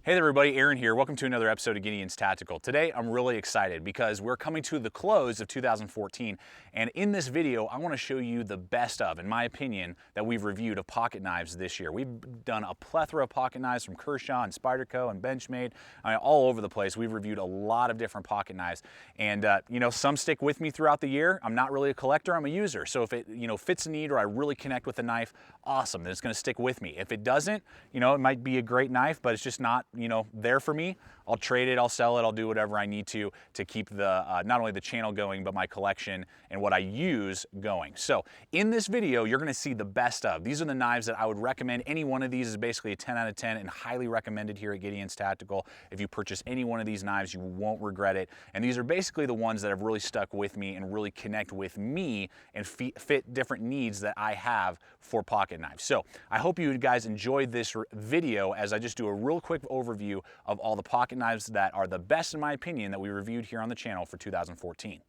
Hey there everybody, Aaron here. Welcome to another episode of Gideon's Tactical. Today I'm really excited because we're coming to the close of 2014, and in this video I want to show you the best of, in my opinion, that we've reviewed of pocket knives this year. We've done a plethora of pocket knives from Kershaw and Spyderco and Benchmade. I mean, all over the place. We've reviewed a lot of different pocket knives, and you know, some stick with me throughout the year. I'm not really a collector, I'm a user. So if it fits a need or I really connect with the knife, awesome, then it's going to stick with me. If it doesn't, it might be a great knife, but it's just not there for me, I'll trade it, I'll sell it, I'll do whatever I need to keep the not only the channel going, but my collection and what I use going. So in this video, you're gonna see the best of. These are the knives that I would recommend. Any one of these is basically a 10 out of 10 and highly recommended here at Gideon's Tactical. If you purchase any one of these knives, you won't regret it. And these are basically the ones that have really stuck with me and really connect with me and fit different needs that I have for pocket knives. So I hope you guys enjoyed this video as I just do a real quick overview of all the pocket knives that are the best, in my opinion, that we reviewed here on the channel for 2014.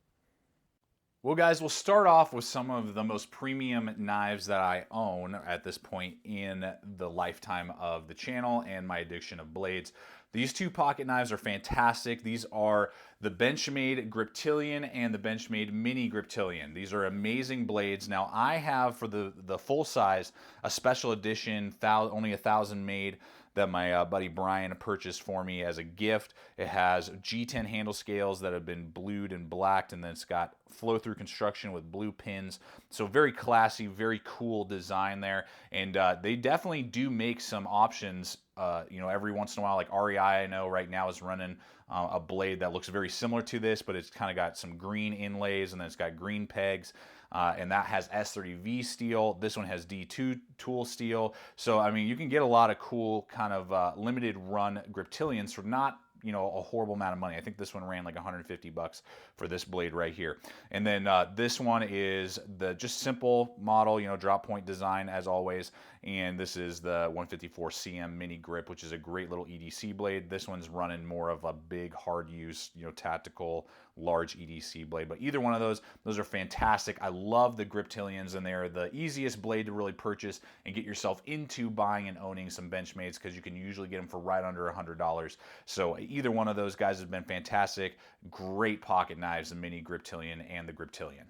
Well guys, we'll start off with some of the most premium knives that I own at this point in the lifetime of the channel and my addiction of blades. These two pocket knives are fantastic. These are the Benchmade Griptilian and the Benchmade Mini Griptilian. These are amazing blades. Now I have, for the full size, a special edition, only 1,000 made, that my buddy Brian purchased for me as a gift. It has G10 handle scales that have been blued and blacked, and then it's got flow-through construction with blue pins. So very classy, very cool design there. And they definitely do make some options every once in a while. Like REI, I know right now, is running a blade that looks very similar to this, but it's kind of got some green inlays, and then it's got green pegs. And that has S30V steel. This one has D2 tool steel. So, I mean, you can get a lot of cool kind of limited run Griptilians for not, a horrible amount of money. I think this one ran like 150 bucks for this blade right here. And then this one is the just simple model, drop point design as always. And this is the 154 CM mini grip, which is a great little EDC blade. This one's running more of a big hard use, tactical large EDC blade. But either one of those are fantastic. I love the Griptilians, and they're the easiest blade to really purchase and get yourself into buying and owning some Benchmades, because you can usually get them for right under $100. So either one of those guys has been fantastic. Great pocket knives, the Mini Griptilian and the Griptilian.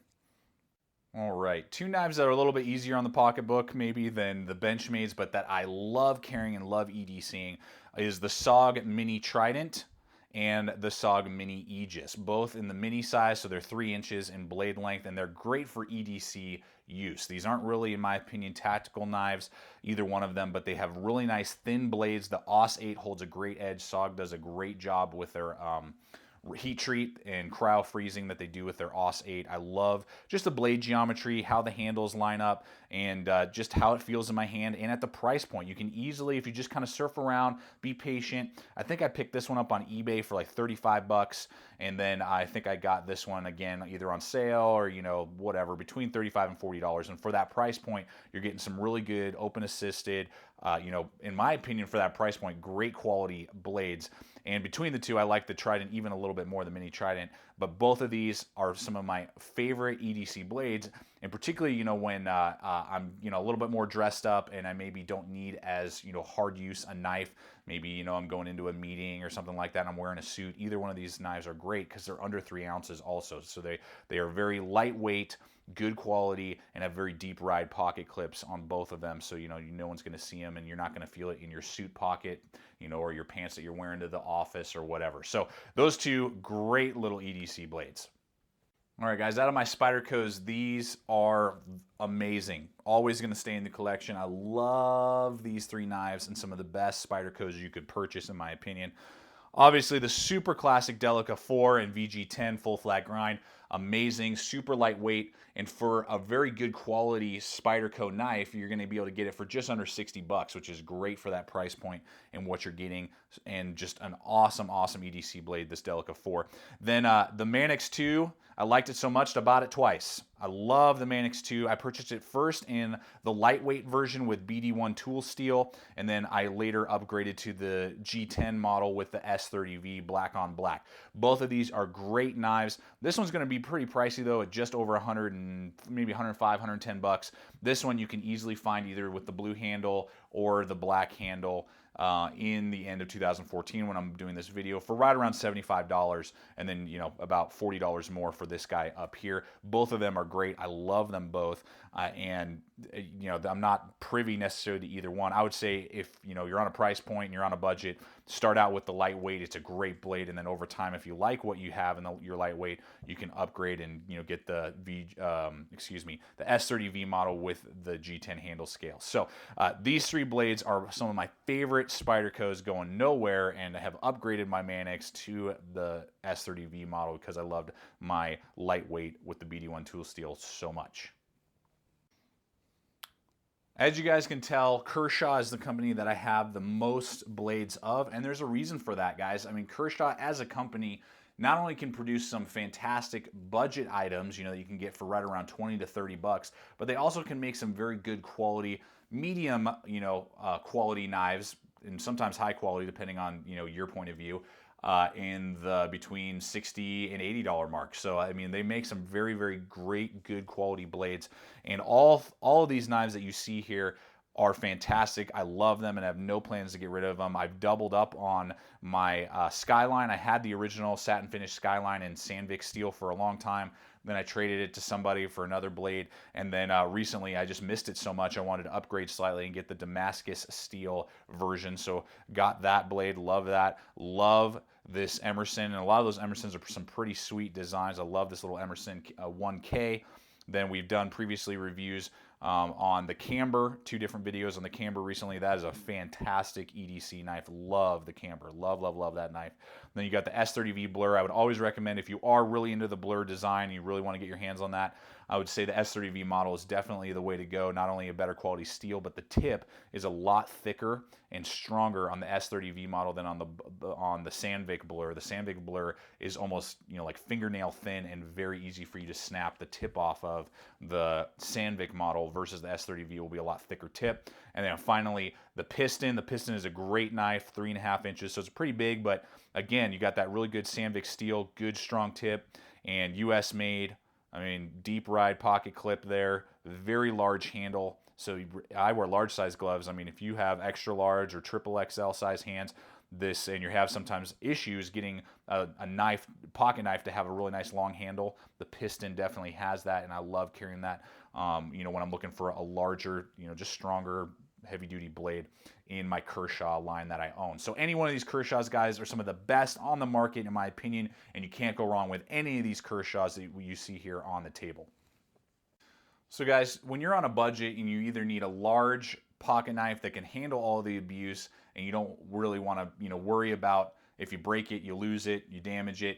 All right, two knives that are a little bit easier on the pocketbook maybe than the Benchmades, but that I love carrying and love EDCing, is the SOG Mini Trident and the SOG Mini Aegis, both in the mini size, so they're 3 inches in blade length, and they're great for EDC use. These aren't really, in my opinion, tactical knives, either one of them, but they have really nice thin blades. The AUS 8 holds a great edge. SOG does a great job with their heat treat and cryo freezing that they do with their AUS 8. I love just the blade geometry, how the handles line up, and just how it feels in my hand, and at the price point. You can easily, if you just kind of surf around, be patient. I think I picked this one up on eBay for like 35 bucks, and then I think I got this one again either on sale or, whatever, between $35 and $40. And for that price point, you're getting some really good open assisted, in my opinion, for that price point, great quality blades. And between the two, I like the Trident even a little bit more, the Mini Trident. But both of these are some of my favorite EDC blades, and particularly, when I'm, a little bit more dressed up and I maybe don't need as, hard use a knife. Maybe, I'm going into a meeting or something like that and I'm wearing a suit. Either one of these knives are great because they're under 3 ounces also. So they are very lightweight, good quality, and have very deep ride pocket clips on both of them. So, no one's going to see them, and you're not going to feel it in your suit pocket, or your pants that you're wearing to the office or whatever. So those two great little EDC blades. All right, guys, out of my Spydercos, these are amazing. Always going to stay in the collection. I love these 3 knives, and some of the best Spydercos you could purchase, in my opinion. Obviously, the super classic Delica 4 and VG10 full flat grind, amazing, super lightweight, and for a very good quality Spyderco knife, you're going to be able to get it for just under 60 bucks, which is great for that price point and what you're getting, and just an awesome, awesome EDC blade, this Delica 4. Then the Manix 2, I liked it so much I bought it twice. I love the Manix 2. I purchased it first in the lightweight version with BD1 tool steel, and then I later upgraded to the G10 model with the S30V black on black. Both of these are great knives. This one's going to be pretty pricey though, at just over 100 and maybe 105, 110 bucks. This one you can easily find either with the blue handle or the black handle. in the end of 2014 when I'm doing this video for right around $75, and then about $40 more for this guy up here. Both of them are great. I love them both, and I'm not privy necessarily to either one. I would say if you're on a price point and you're on a budget, start out with the lightweight. It's a great blade, and then over time, if you like what you have in your lightweight, you can upgrade and get the the S30V model with the G10 handle scale. So these three blades are some of my favorite Spydercos, going nowhere, and I have upgraded my Manix to the S30V model because I loved my lightweight with the BD1 tool steel so much. As you guys can tell, Kershaw is the company that I have the most blades of, and there's a reason for that, guys. I mean, Kershaw as a company not only can produce some fantastic budget items, that you can get for right around 20 to 30 bucks, but they also can make some very good quality, medium, quality knives, and sometimes high quality depending on, your point of view, in the between $60 and $80 mark. So I mean, they make some very, very great, good quality blades, and all of these knives that you see here are fantastic. I love them and have no plans to get rid of them. I've doubled up on my Skyline. I had the original satin finish Skyline in Sandvik steel for a long time. Then I traded it to somebody for another blade, and then recently I just missed it so much I wanted to upgrade slightly and get the Damascus steel version. So got that blade, love that, love this Emerson, and a lot of those Emersons are some pretty sweet designs. I love this little Emerson 1K. Then we've done previously reviews on the Camber, 2 different videos on the Camber recently. That is a fantastic EDC knife. Love the Camber. Love, love, love that knife. Then you got the S30V Blur. I would always recommend, if you are really into the Blur design and you really want to get your hands on that, I would say the S30V model is definitely the way to go. Not only a better quality steel, but the tip is a lot thicker and stronger on the S30V model than on the Sandvik Blur. The Sandvik Blur is almost like fingernail thin and very easy for you to snap the tip off of. The Sandvik model versus the S30V will be a lot thicker tip. And then finally, the piston. The piston is a great knife, 3.5 inches, so it's pretty big, but again, you got that really good Sandvik steel, good strong tip, and US made. I mean, deep ride pocket clip there, very large handle. So I wear large size gloves. I mean, if you have extra large or triple XL size hands, and you have sometimes issues getting a knife, pocket knife, to have a really nice long handle, the piston definitely has that, and I love carrying that. When I'm looking for a larger, just stronger, heavy duty blade in my Kershaw line that I own. So any one of these Kershaws, guys, are some of the best on the market in my opinion, and you can't go wrong with any of these Kershaws that you see here on the table. So guys, when you're on a budget and you either need a large pocket knife that can handle all the abuse, and you don't really want to worry about if you break it, you lose it, you damage it,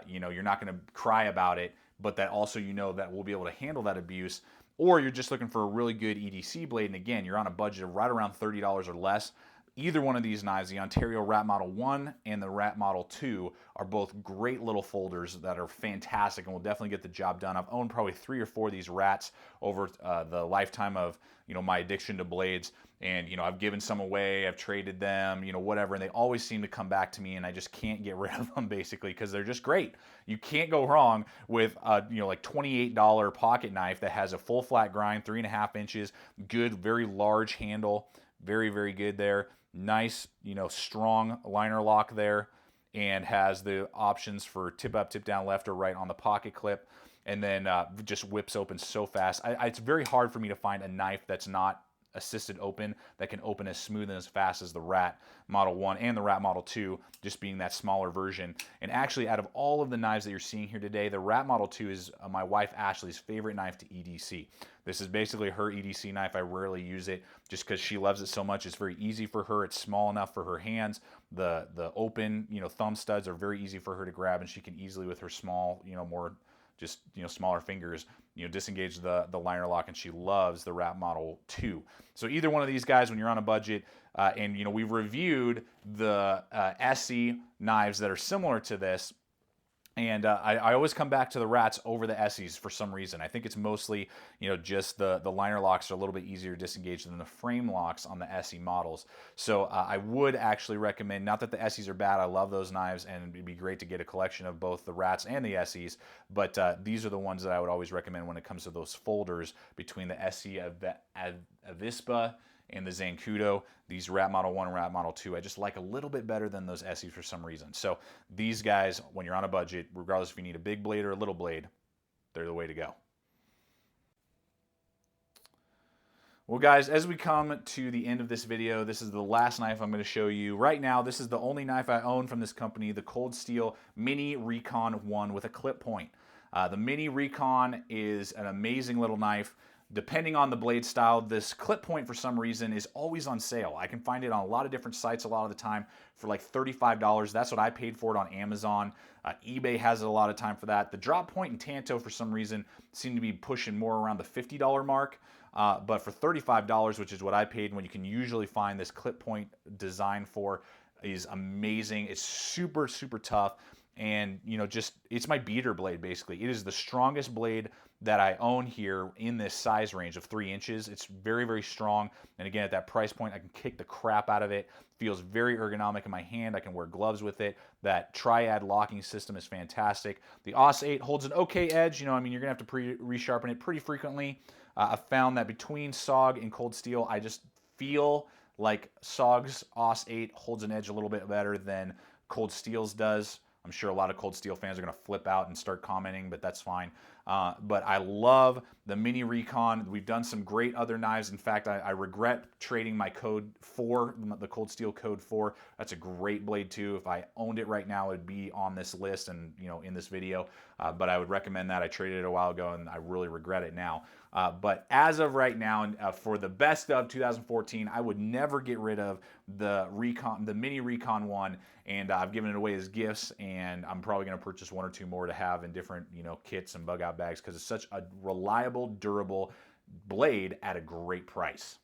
you're not going to cry about it, but that also that we'll be able to handle that abuse. Or you're just looking for a really good EDC blade, and again, you're on a budget of right around $30 or less. Either one of these knives, the Ontario Rat Model 1 and the Rat Model 2, are both great little folders that are fantastic and will definitely get the job done. I've owned probably 3 or 4 of these Rats over the lifetime of my addiction to blades, and I've given some away, I've traded them, whatever, and they always seem to come back to me, and I just can't get rid of them basically because they're just great. You can't go wrong with a like $28 pocket knife that has a full flat grind, 3.5 inches, good, very large handle, very, very good there. Nice, strong liner lock there, and has the options for tip up, tip down, left or right on the pocket clip, and then just whips open so fast. It's very hard for me to find a knife that's not assisted open that can open as smooth and as fast as the Rat Model 1 and the Rat Model 2, just being that smaller version. And actually, out of all of the knives that you're seeing here today, the Rat Model 2 is my wife Ashley's favorite knife to EDC. This is basically her EDC knife. I rarely use it just because she loves it so much. It's very easy for her. It's small enough for her hands. The open, thumb studs are very easy for her to grab, and she can easily, with her small, more just smaller fingers, disengage the liner lock, and she loves the Rat Model 2. So either one of these guys, when you're on a budget, and we've reviewed the SE knives that are similar to this, and I always come back to the Rats over the SEs for some reason. I think it's mostly just the liner locks are a little bit easier to disengage than the frame locks on the SE models. So I would actually recommend, not that the SEs are bad, I love those knives, and it'd be great to get a collection of both the Rats and the SEs, but these are the ones that I would always recommend when it comes to those folders between the SE Avispa and the Zancudo. These Rat Model 1 and Rat Model 2, I just like a little bit better than those SEs for some reason. So these guys, when you're on a budget, regardless if you need a big blade or a little blade, they're the way to go. Well guys, as we come to the end of this video, this is the last knife I'm going to show you. Right now, this is the only knife I own from this company, the Cold Steel Mini Recon 1 with a clip point. The Mini Recon is an amazing little knife. Depending on the blade style, this clip point for some reason is always on sale. I can find it on a lot of different sites a lot of the time for like $35. That's what I paid for it on Amazon. eBay has it a lot of time for that. The drop point and Tanto for some reason seem to be pushing more around the $50 mark. But for $35, which is what I paid, when you can usually find this clip point design for, is amazing. It's super, super tough. And, you know, just, it's my beater blade, basically. It is the strongest blade that I own here in this size range of 3 inches. It's very, very strong. And again, at that price point, I can kick the crap out of it. Feels very ergonomic in my hand. I can wear gloves with it. That triad locking system is fantastic. The AUS 8 holds an okay edge. You know, I mean, you're going to have to resharpen it pretty frequently. I've found that between SOG and Cold Steel, I just feel like SOG's AUS 8 holds an edge a little bit better than Cold Steel's does. I'm sure a lot of Cold Steel fans are going to flip out and start commenting, but that's fine. But I love the Mini Recon. We've done some great other knives. In fact, I regret trading my code 4, the Cold Steel code 4. That's a great blade too. If I owned it right now, it would be on this list and, you know, in this video. But I would recommend that. I traded it a while ago and I really regret it now. But as of right now, for the best of 2014, I would never get rid of the Mini Recon 1, and I've given it away as gifts, and I'm probably going to purchase 1 or 2 more to have in different, you know, kits and bug out bags, because it's such a reliable, durable blade at a great price.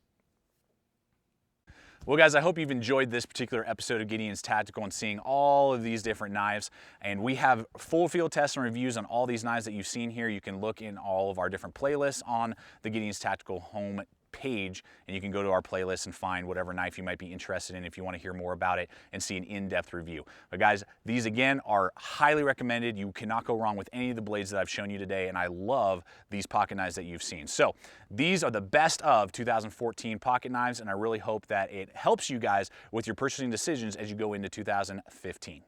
Well guys, I hope you've enjoyed this particular episode of Gideon's Tactical and seeing all of these different knives. And we have full field tests and reviews on all these knives that you've seen here. You can look in all of our different playlists on the Gideon's Tactical home page, and you can go to our playlist and find whatever knife you might be interested in if you want to hear more about it and see an in-depth review. But guys, these again are highly recommended. You cannot go wrong with any of the blades that I've shown you today, and I love these pocket knives that you've seen. So these are the best of 2014 pocket knives, and I really hope that it helps you guys with your purchasing decisions as you go into 2015.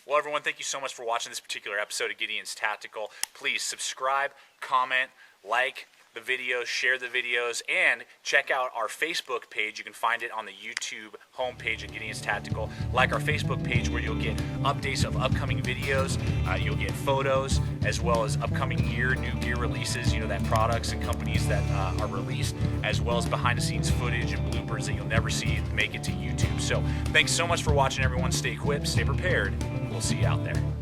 Well, everyone, thank you so much for watching this particular episode of Gideon's Tactical. Please subscribe, comment, like the videos, share the videos, and check out our Facebook page. You can find it on the YouTube homepage at Gideon's Tactical. Like our Facebook page, where you'll get updates of upcoming videos, you'll get photos, as well as upcoming new gear releases, you know, that products and companies that are released, as well as behind the scenes footage and bloopers that you'll never see make it to YouTube. So thanks so much for watching, everyone. Stay equipped, stay prepared. We'll see you out there.